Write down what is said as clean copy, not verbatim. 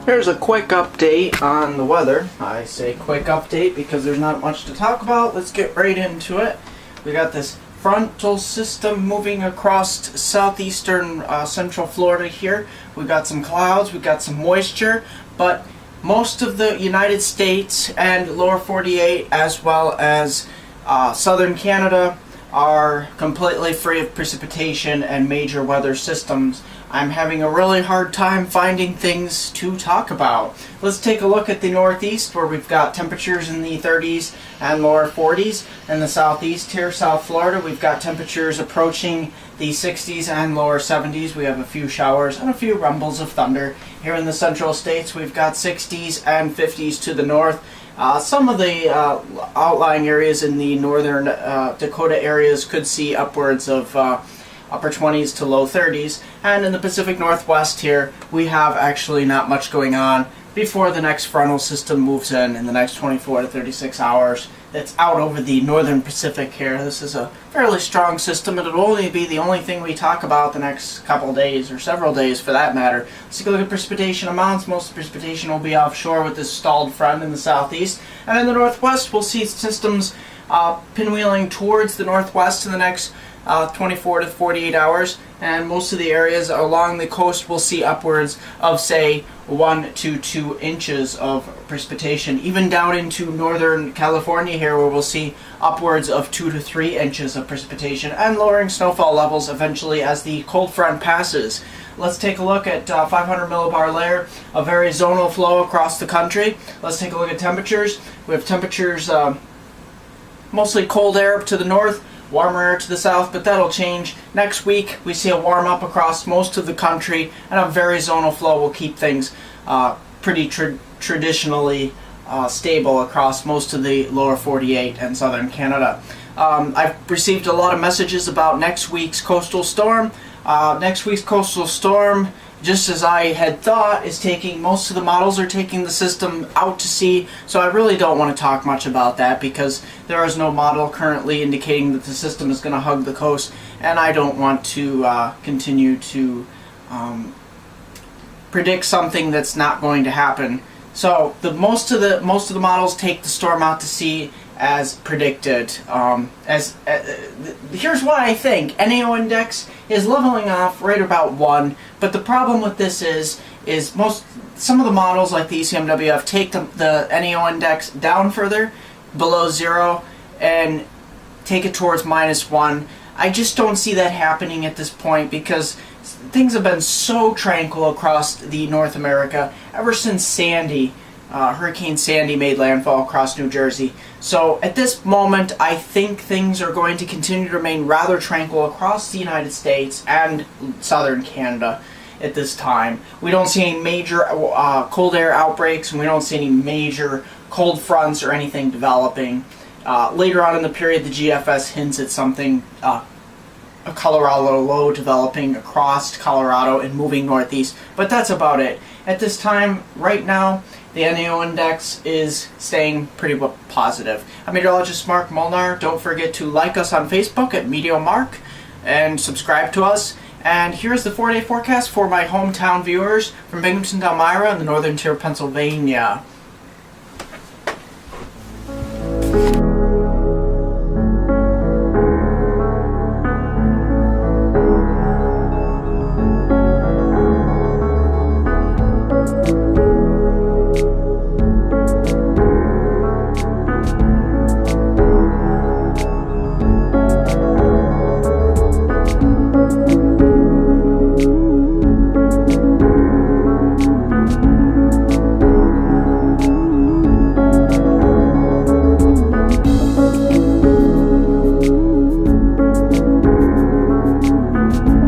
Here's a quick update on the weather. I say quick update because there's not much to talk about. Let's get right into it. We got this frontal system moving across southeastern central Florida here. We've got some clouds, we've got some moisture, but most of the United States and lower 48 as well as southern Canada are completely free of precipitation and major weather systems. I'm having a really hard time finding things to talk about. Let's take a look at the northeast, where we've got temperatures in the 30s and lower 40s. In the southeast here, South Florida, we've got temperatures approaching the 60s and lower 70s. We have a few showers and a few rumbles of thunder. Here in the central states, we've got 60s and 50s to the north. Some of the outlying areas in the northern Dakota areas could see upwards of upper 20s to low 30s, and in the Pacific Northwest here we have actually not much going on before the next frontal system moves in the next 24 to 36 hours. It's out over the northern Pacific here. This is a fairly strong system, and it'll only be the only thing we talk about the next couple days, or several days for that matter. Let's take a look at precipitation amounts. Most of the precipitation will be offshore with this stalled front in the southeast, and in the northwest we'll see systems pinwheeling towards the northwest in the next 24 to 48 hours, and most of the areas along the coast will see upwards of, say, 1 to 2 inches of precipitation, even down into northern California here, where we'll see upwards of 2 to 3 inches of precipitation, and lowering snowfall levels eventually as the cold front passes. Let's take a look at 500 millibar layer, a very zonal flow across the country. Let's take a look at temperatures. We have temperatures mostly cold air to the north, warmer air to the south, but that'll change. Next week we see a warm up across most of the country, and a very zonal flow will keep things pretty traditionally stable across most of the lower 48 and southern Canada. I've received a lot of messages about next week's coastal storm. Next week's coastal storm, just as I had thought, is taking, most of the models are taking the system out to sea, so I really don't want to talk much about that because there is no model currently indicating that the system is going to hug the coast, and I don't want to continue to predict something that's not going to happen. So most of the models take the storm out to sea as predicted. Here's what I think. NAO index is leveling off right about 1, but the problem with this is some of the models like the ECMWF take the NAO index down further, below 0, and take it towards -1. I just don't see that happening at this point because things have been so tranquil across the North America ever since Sandy. Hurricane Sandy made landfall across New Jersey. So at this moment, I think things are going to continue to remain rather tranquil across the United States and southern Canada at this time. We don't see any major cold air outbreaks, and we don't see any major cold fronts or anything developing. Later on in the period, the GFS hints at something, a Colorado low developing across Colorado and moving northeast, but that's about it. At this time, right now, the NAO index is staying pretty positive. I'm meteorologist Mark Molnar. Don't forget to like us on Facebook at MeteoMark and subscribe to us. And here's the 4-day forecast for my hometown viewers from Binghamton, Delmira, in the northern tier of Pennsylvania.